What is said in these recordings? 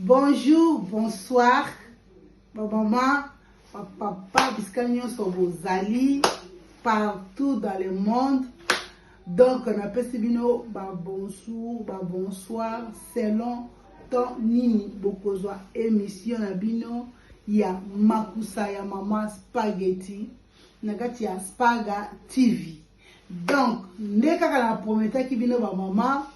Bonjour, bonsoir, maman, papa, biscanio sur vos alliés partout dans le monde. Donc, on appelle ce bino bonjour, bonsoir, selon ton nini bokozwa émission na bino ya makusa ya mama spaghetti nakati ya Spaga TV. Donc, ndeka na prometa ki bino ba mama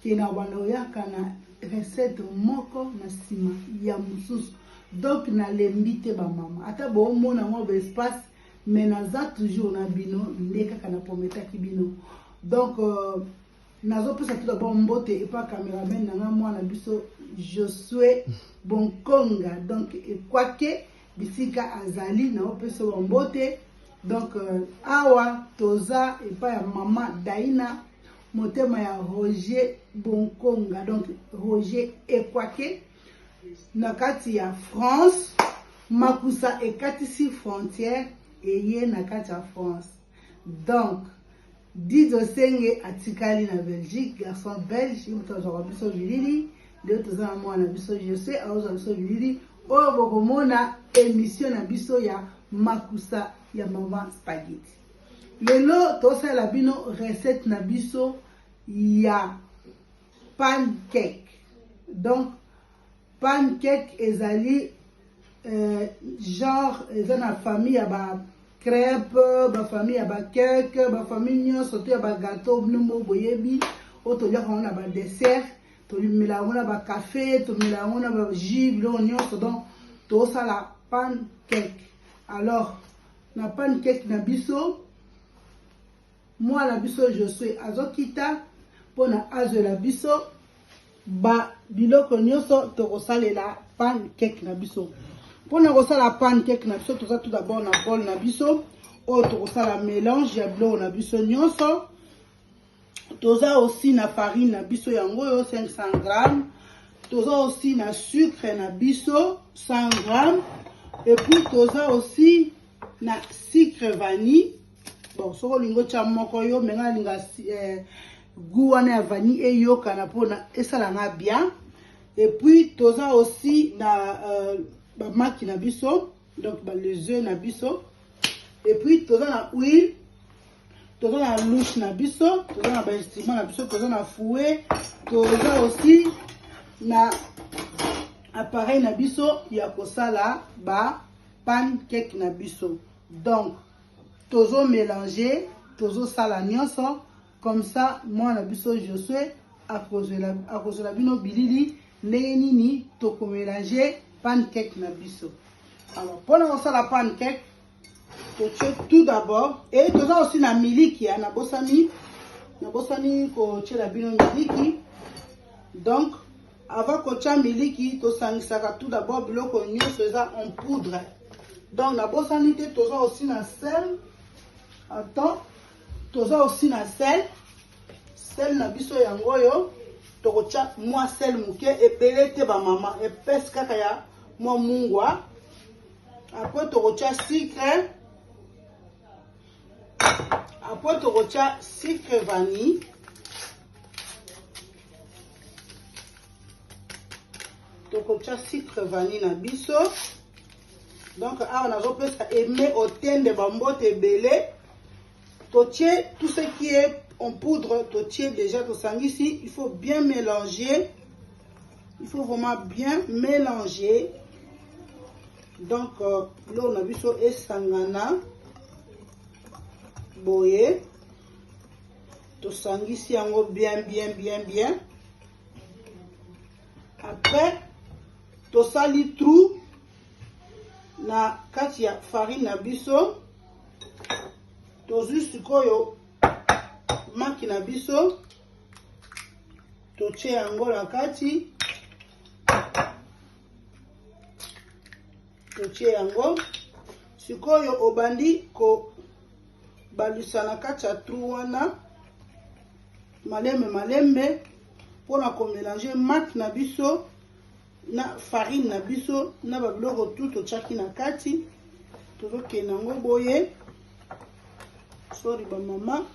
ki na banoya kana recette moko na sima ya mususu. Donc na lembite ba mama ata bo mona mo ba espace mais naza toujours na bino ndeka kana prometa ki bino. Donc nazo pesa tout d'abord mbote et pas caméraman na mwana biso Josué Bonkonga. Donc ekwake bisika azali na opesa mbote. Donc awa toza et pas ya mama Daina motema ya Roger Bonkonga. Donc Roger ekwake nakati ya France makusa ekatisi frontière eye nakati ya France. Donc Dido Senge atikali na Belgique, garçon belge, mutazo biso bilili, leo tozana mwana biso Jose, aoza biso bilili, oyo bokomona émission na biso ya makusa ya mama spaghetti. Lelo tosala bino recette na biso ya pancake. Donc pancake ezali genre ezana famille ya ba crêpe, ba famille ya ba cake, ba famille nyonso to ya ba gâteau numbo boyebi, otolia kona ba dessert, to limela ngona ba café, to limela ngona ba jus, lo nyonso donc to sala pancake. Alors na pancake na biso moi la biso je suis azokita pona azola biso ba biloko nyonso to kosalela pancake na biso. Pour nous la pancake, nous avons tout d'abord na bol na biso, autre la mélange ya blanc na biso nyonso. Toza aussi na farine na biso yango 500 grammes. Toza aussi na sucre na biso 100 grammes. Et puis toza aussi na sucre vanille. Bon, soko lingo cha moko yo menga linga goût wana vanille et yo kana pona esala na bien. Et puis toza aussi na ba maki na biso, donc les œufs na biso. Et puis toza na huile, toza na louche na biso, toza na ba instrument na biso, toza na fouet, toza aussi na appareil na biso ya kosala ba pancake na biso. Donc tozo mélanger, tozo sala nyonso comme ça moi na biso je suis à cause de la bino bilili ndenge nini to ko mélanger pancake na biso. Alors pour la pancake to tout d'abord et toza aussi na miliki ya na bosani ko tshela bino miliki. Donc avant ko tshia miliki to sangisaka tout d'abord biloko nyonso eza en poudre. Donc na bosani te toza aussi na sel. Attends, toza aussi na sel na biso yango yo to ko tshia moi sel muke epele te ba mama epes kaka ya moi mungwa. Après tu retiens sucre. Après tu retiens sucre vanille. Tu retiens sucre vanille na biso. Donc on a repris ça aimer au thym de bambote belé. Tu tiens tout ce qui est en poudre, tu tiens déjà tout ça ici, il faut bien mélanger. Il faut vraiment bien mélanger. Donc, là, on a vu ça et sangana. Boye. To sangisi yango bien. Après, to sali trou. Na kati ya farine na biso. To juste koyo maki na biso. To tche yango la kati. Toche yango sikoyo obandi ko balisa na kati ya trou wana malembe pona ko mélanger mat na biso na farine na biso na ba biloko tout tochaki na kati tozoke nango boye. Sorry ba mama,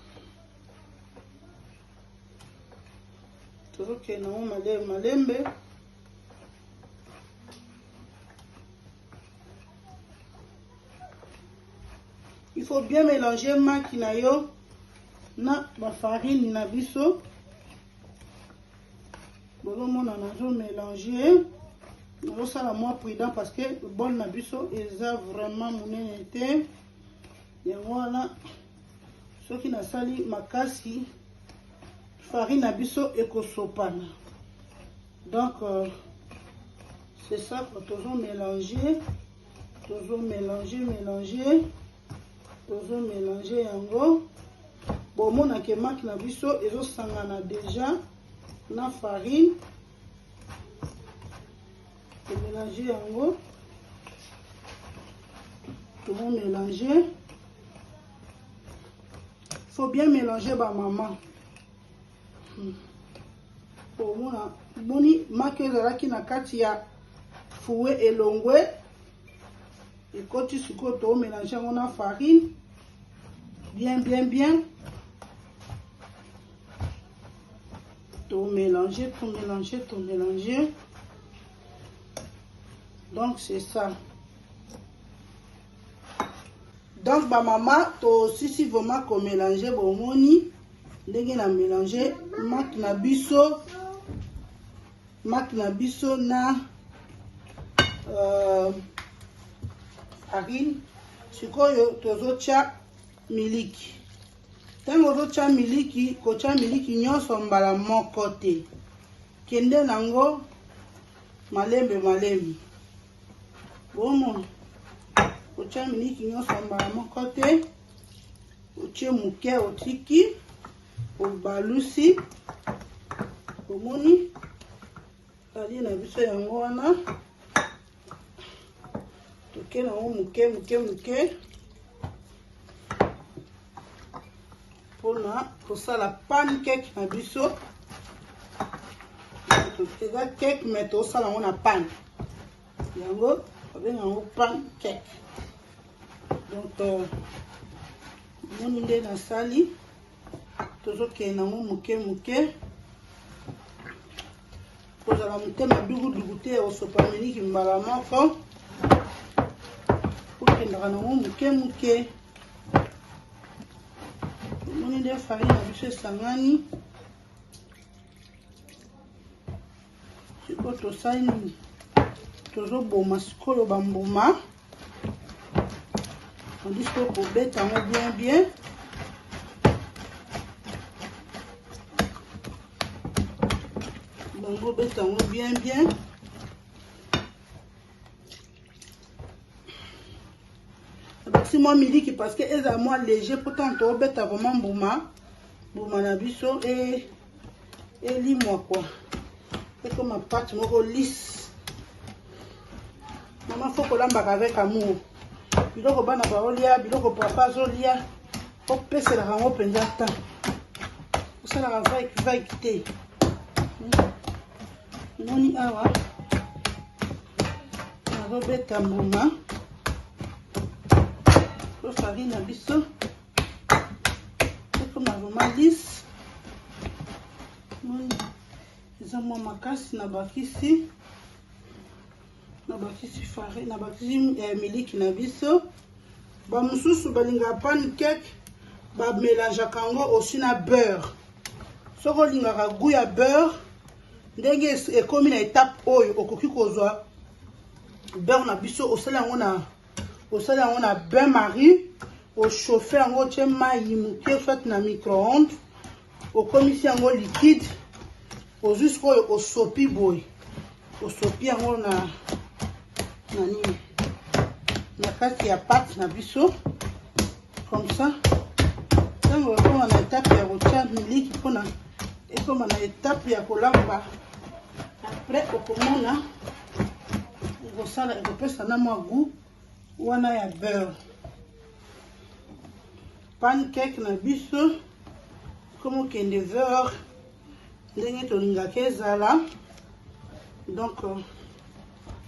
tozoke nango malembe Il faut bien mélanger maki na yo na ba farine na biso. Bon, on a mélanger. On ça la moins prudent parce que le bol na biso eza vraiment monene te. Et voilà. Ce qui n'a sali makasi farine na biso ekosopana. Donc c'est ça que toujours mélanger. Toujours mélanger yango. Bon, mon a que maki na biso ezo sangana déjà na farine. Mélanger yango. Toujours mélanger. Faut bien mélanger ba maman. Bon, mon a boni maki ezalaki na kati ya fouet elongwe. Et quand tu sucres, mélanger on a farine. Bien. Tout mélanger. Donc c'est ça. Donc ma maman, to si vraiment qu'on mélanger bon moni, dès na mélanger mak na biso na farine. Sikoyo tozocha miliki. Tango tozocha miliki, kocha miliki nyonso mbala moko te. Kende nango malembe. Bon, kocha miliki nyonso mbala moko te. Oche muke otiki, obalusi. Omoni kali na biso yango wana. Toke na muke. Pour ça la pancake na biso. C'est ça cake mais to ça on a pan. Yango avec un pancake. Donc mon idée na sali toujours que na muke. Pour la monter ma dugu au sopamini qui mbala moko. Pour que na muke. On a des farines à biche sangani. C'est quoi tout ça? Toujours bon mascolo bamboma. On dit que pour bête bien. Bon bête bien. Si moi me dit parce que elles a moins léger pourtant to bête vraiment bouma na biso et li moi quoi. C'est comme ma pâte moko lisse. Maman faut que l'embaka avec amour. Biloko bana baolia, biloko papa zolia. Faut pèse la rango penza ta. Ça la va quitter. Noni awa. Na bête bouma. Farine à biso. C'est comme vraiment lisse. Ils ont mon macasse na bakisi farine na bakisi miliki na biso. Ba mususu balinga pancake ba mélange kango aussi na beurre. Soko linga goût ya beurre ndenge ekomi na étape oyo okoki kozwa beurre na biso osala on a bain-marie, au chauffer en haut, soit na micro-ondes, au commissaire en liquide, au jusqu'au au sopi boy, au sopi en haut na kati ya pâte na biso, comme ça. Quand on a étape ya rocha miliki pona, et comme on a étape ya kolamba, après au komona, on sala et peut ça na moi goût. Wana ya beurre. Pancake na biso comme kende beurre ndenge tolinga kezala. Donc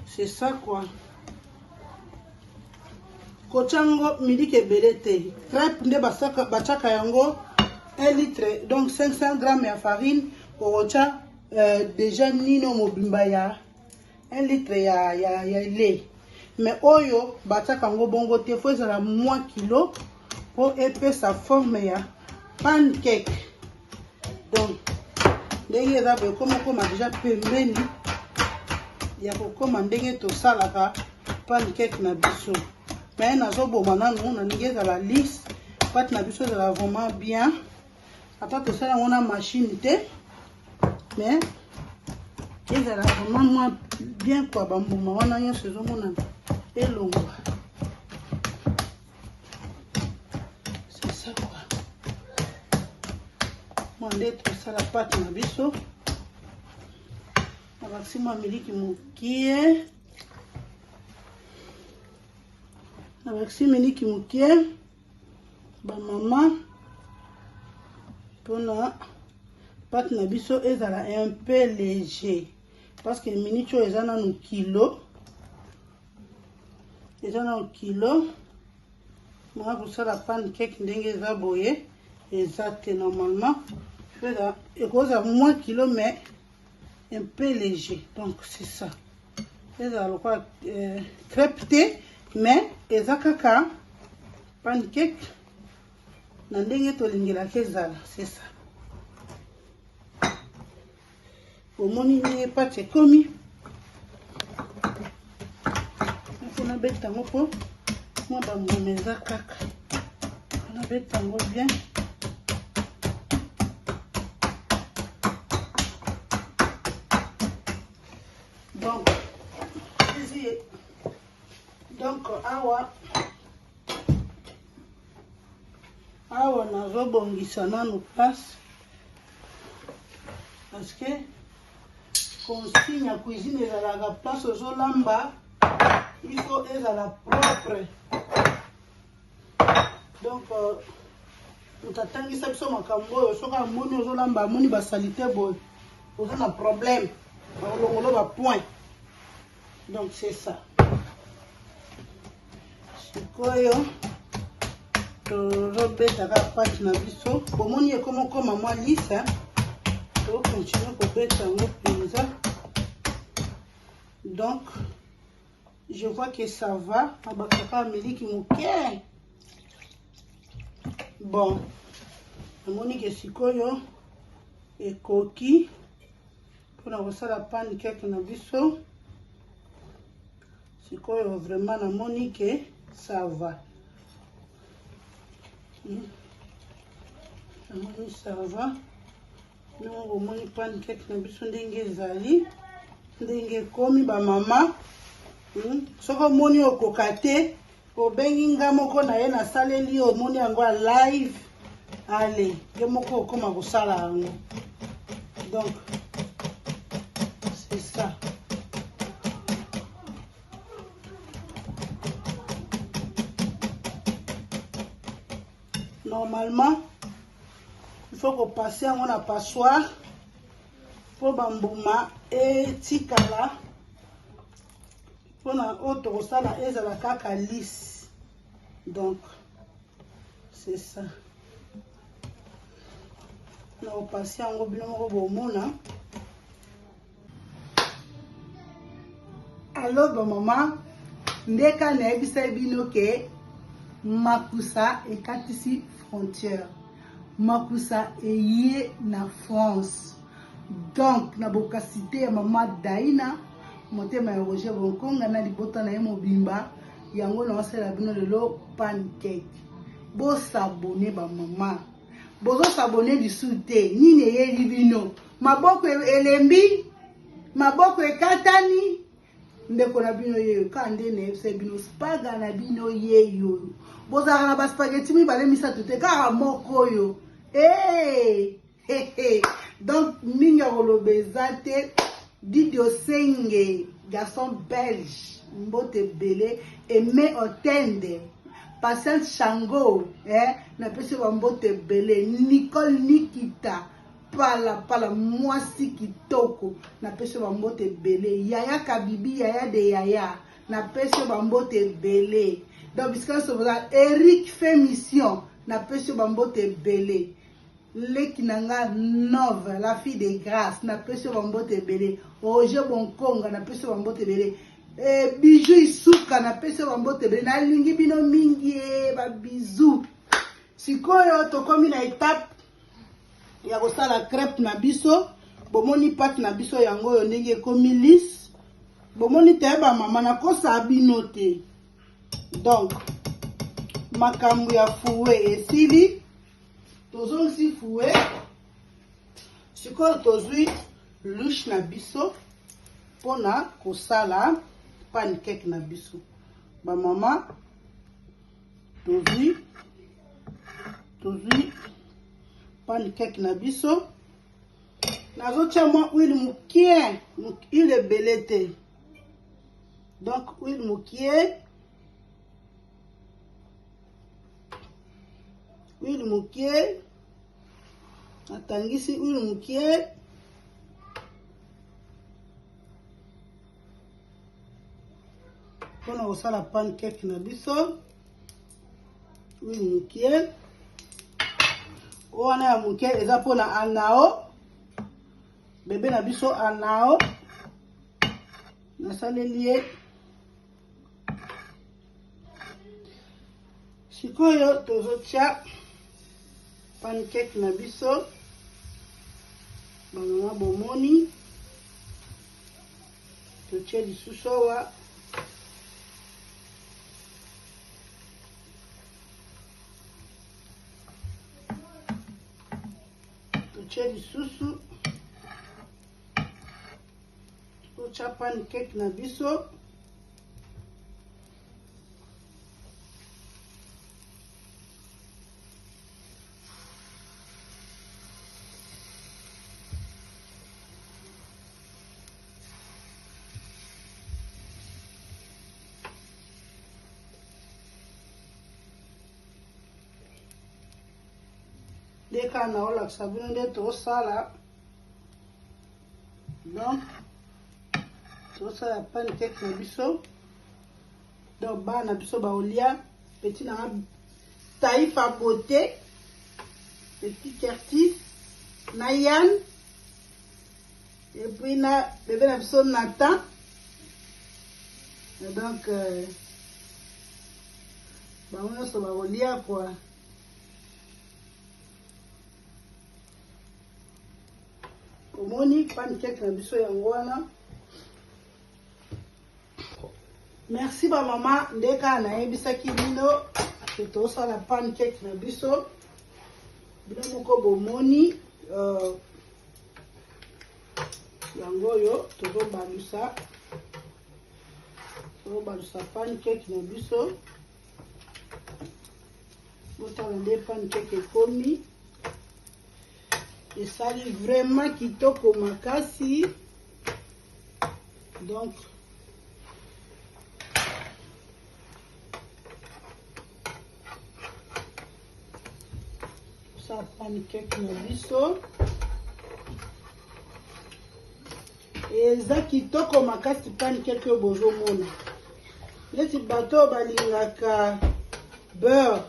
c'est ça quoi. Kochango miliki ebele te. Crêpe nde bachaka yango 1 litre donc 500 grammes ya farine ocha déjà nino mobimba ya 1 litre ya lait. Mais oyo bataka ngo bongo te faut ezala moins kilo pour epesa forme ya pancake. Donc ndenge eza boye koma déjà pembeni ya kokoma ndenge tosalaka pancake na biso. Mais nazoboma nanu nalingi ezala lisse, pâte na biso ezala vraiment bien. Ata tosala yango na machine te, mais ezala vraiment bien quoi. Bambuma wana nyonso ezomona elongwa. C'est ça quoi. Mwande tosala pâte na biso. Abakisi mwa miliki mokie. Abakisi miliki mokie. Bamama pona pâte na biso ezala un peu léger. Parce que minute oyo eza nanu kilo. Eza nanu kilo. Mwa kosala pancake ndenge eza boye. Eza te normalement. Ekozala moins kilo mais un peu léger. Donc c'est ça. Ezala lokwa crêpe te mais eza kaka pancake na ndenge tolingelaka ezala. C'est ça. Omoni ni pâte ekomi. On a bête tango po moi bambuma eza kaka. On a bête tango bien. Donc awa nazobongisa nanu place parce que consigne ya cuisine ezalaka place ozolamba il faut ezala propre. Donc mutatangisa biso makambo oyo soki amoni ozolamba amoni basalite boye oza na problème bakolongolo bapoint. Donc c'est ça. Sikoyo tozobetaka pâte na biso bomoni ekomokoma mwa lisa. Continue kobeta yango mpenza. Donc je vois que ça va. Abakaka miliki moke. Bon namoni ke sikoyo ekoki mpona kosala pancake na biso. Sikoyo vraiment namoni ke ça va. Namoni ça va. Non, omoni pancake na biso ndenge ezali ndenge komi ba mama. Soko omoni okoka te obengi nga moko na ye na saleli omoni yango live. Allez, ye moko okoma kosala yango. Donc c'est ça. Normalement il faut qu'on passe à mon passoire pour bambuma et tikala pour na autre ça la ezala kaka lisse. Donc c'est ça. Na passer en biloko bomona. Alors bon maman ndeka na ebisa bino ke makusa ekatisi frontière. Makusa eye na France. Donc na bokasite ya mama Daina motema ya Roger Bonkonga na libota na ye mobimba yango na wasela bino lelo pancake. Bo s'abonner ba mama. Bozo s'abonner du soute nini ye bino. Maboko elembi, maboko ekatani. Ndeko na bino ye kande na FC bino spaga na bino ye yo. Boza na ba spaghetti mi bale misatu te kaka moko yo. Donc minga rolobezate Didio Senge garçon belge mbote belé Aimé Otende Pascal Chango na pese ba mbote belé Nicole Nikita pala mwasi kitoko na pese ba mbote belé Yaya Kabibi Yaya de Yaya na pese ba mbote belé. Donc biskan so Eric fait mission na pese ba mbote belé. Lekinanga Nove, la fille de grâce, na pese bambote belé. Roger Bonkonga, na pese bambote belé. Bijou Isuka, na pese bambote belé. Na lingi bino mingi, ba bisou. sikoyo tokomi na étape ya kosala crêpe na biso. Bomoni pâte na biso yango yo ndenge ekomi lisse. Bomoni te ba mama na kosa bino te. Donc makambo ya fouet esili. Tozongisi fouet. Sikoyo tozwi louche na biso pona kosala pancake na biso. Ba mama tozwi pancake na biso. Nazotia mwa huile mukie, huile ebele te. Donc huile mukie. Huile mukie. Natangisi huile mukie. Pona kosala pancake na biso. Huile mukie. Wana ya mukie eza pona anao. Bébé na biso anao. Nasaleli ye. Sikoyo tozotia pancake na biso. Bamama bomoni. Totia lisusu awa. Totia lisusu. Totia pancake na biso. Deka na ola sabino nde tosala. Donc tosala pancake na biso. Donc ba na biso ba olia petit na Taïfa Beauté, petit Curtis, Nayan, et puis na bébé na biso Nathan. Et donc ba nyonso ba olia quoi. Omoni pancake na biso yango wana. Merci ba mama ndeka na yebisaki bino ke tosala pancake na biso. Bino moko bomoni yango yo tozobalusa pancake na biso. Botala nde pancake ekomi. Esali vraiment kitoko makasi. Donc ça pancake na biso eza kitoko makasi pancake oyo bozomona. Neti bato balingaka beurre.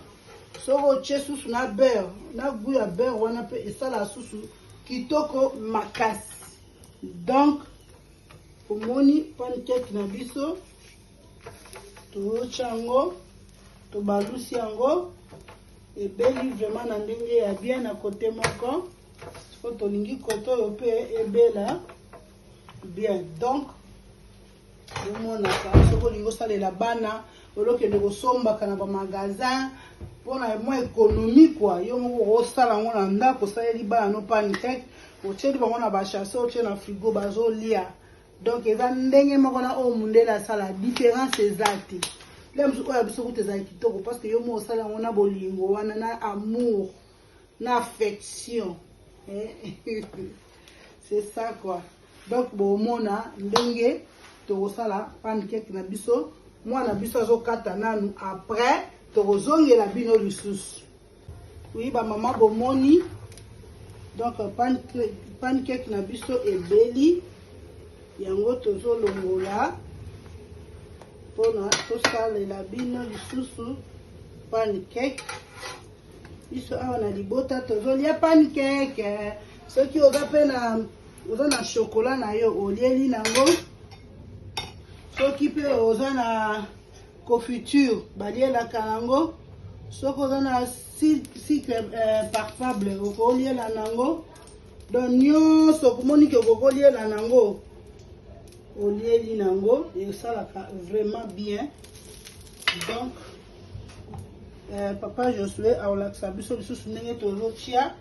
Soko otie susu na beurre, na goût ya beurre wana pe esala susu kitoko makasi. Donc omoni pancake na biso tozotia yango, tobalusi yango ebeli vraiment na ndenge ya bien na kote moko. Siko tolingi kote oyo pe ebela bien. Donc omonaka soko olingi osalela bana olokende kosombaka na bamagasin pona mwa économie quoi. Yo moko osala yango na ndako osaleli bana no pancake otieli bango na bachasse otie na frigo bazolia. Donc eza ndenge moko na oyo mundele asala. Différence eza te. Le mosusu oyo ya biso kuta ezala kitoko parce que yo moko osala yango na bolingo wana na amour na affection. C'est ça quoi. Donc bomona ndenge tokosala pancake na biso. Mwana biso azokata nanu après tokozongela bino lisusu. Oui ba mama bomoni. Donc pancake na biso ebeli yango tozolongola pona tosalela bino lisusu pancake. Biso awa na libota tozolia pancake. Soki oza pe na chocolat na yo olieli nango. Soki pe oza na confiture balielaka nango. Ce qu'on a cycle parfable, au lieu la nango. Donc, nous sommes au lieu la nango. Au lieu li nango. Et ça là vraiment bien. Donc, papa Josué a relaxé. Biso biso sunenge tozo tia.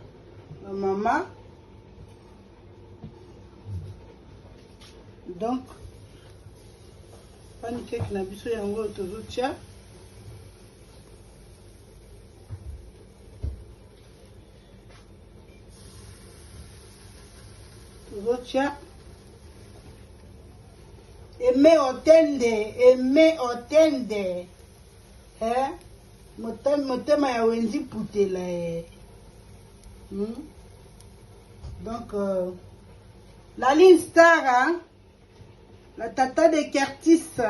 Maman. Donc, pancake na biso yango tozo tia. Rocha. Aimez otende. Hein? Motema ya wenzi putela. Donc, la ligne star, hein? La tata de Curtis,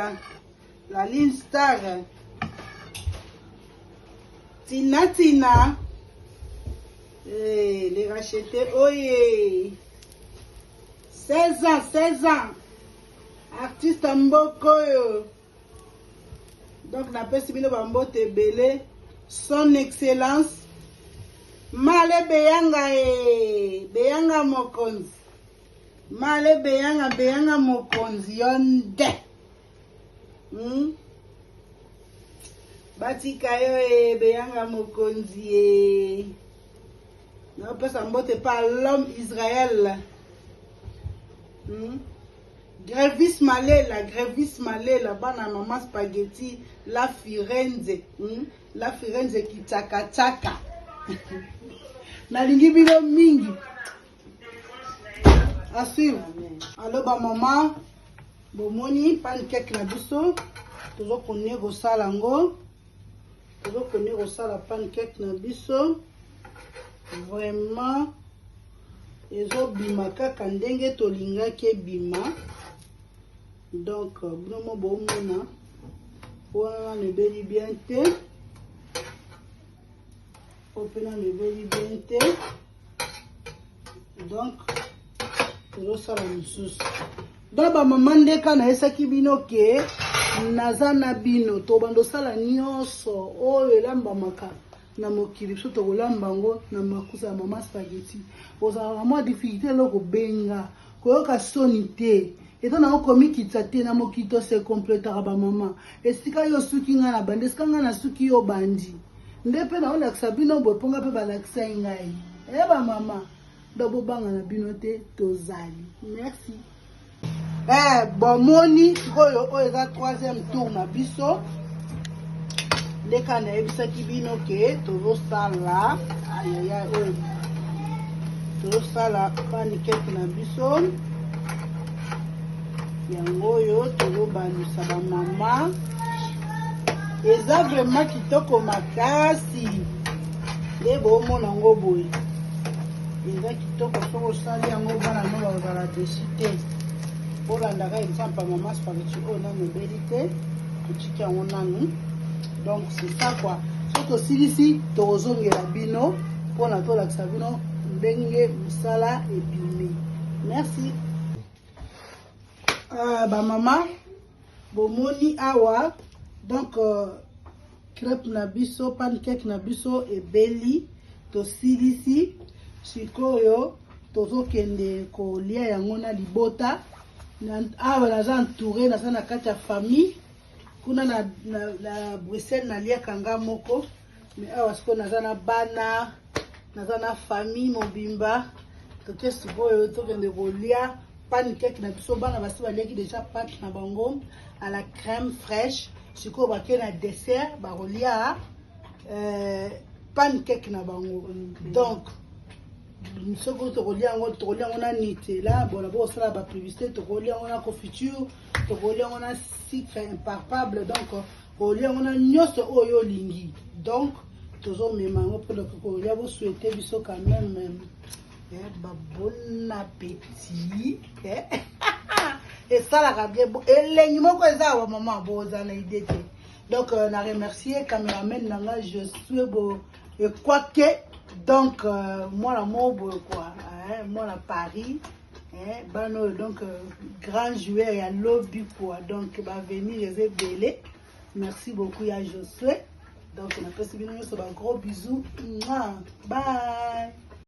la ligne star. Tina. Les racheter, oye. 16 ans. Artiste Mboko. Donc, la peste bino bambo te belé. Son excellence. Male beyanga beyanga mokonzi. Male beyanga mokonzi yonde. Batika yo beyanga mokonzi non pesa mbote pas l'homme Israël. Grévis Malela, bana maman spaghetti, la Firenze qui tchaka. Nalingi bino mingi. À suivre. Alors ba maman, bomoni pancake na biso, tozo konne go salango. Tozo konne go sala pancake na biso. Vraiment ezo bima kaka ndenge tolingaki ebima. Donc binomo bomona wana nebeli bien te. Opena nebeli bien te. Donc tozosala mosusu. Donc bamama ndeka nayesaki bino ke naza na bino tobandosala nyonso oyo elambamaka na mokili biso tokolamba yango na makusa ya mama spaghetti. Ozala mwa difficulté loko benga koyoka soni te. Eto na okomikitsa te na mokito se complétera ba mama. Esika yo suki nga na bande, esika nga na suki yo bandi. Nde pe na olakisa bino boponga pe balakisa ngai. Ba mama, dobo banga na bino te tozali. Merci. Bomoni sikoyo oyo eza 3e tour na biso. Ndeka na ebisaki bino ke tozosala ayaya oyo tozosala pancake na biso yango oyo tozobandisa bamama eza vraiment kitoko makasi nde boomona yango boye eza kitoko soki osali yango bana no bazala desi te olandaka exemple mama spaghetti oyo nano ebeli te totiki yango nanu. Donc c'est ça quoi. Soto silisi tozongela bino pona tolakisa bino ndenge misala ebimi. Merci. Ba mama bomoni awa donc crêpe na biso pancake na biso ebeli to silisi sikoyo tozokende kolia yango na libota awa naza entouré naza na kati ya famille. Kuna na Bruxelles na lia kanga moko mais awa siko naza na bana naza na famille mobimba toke sikoyo tokende kolia pancake na biso bana basi baliaki déjà pâte na bango à la crème fraîche sikoyo bake na dessert bakolia pancake na bango. Donc soko tokolia yango na Nutella bona bo sala ba publicité tokolia yango na confiture tokolia yango na sucre impalpable. Donc kolia yango na nyonso oyo lingi. Donc tozo mema yango pour kolia bo souhaiter biso quand même bon appétit et ça la bien elengi moko eza wa maman boza na idée te. Donc na remercier cameraman nanga je suis beau et quoi que donc moi la mobo quoi moi la Paris bano donc grand joueur ya lobby quoi donc va venir les belé. Merci beaucoup ya Josué. Donc, on a passé un gros bisou. Bye.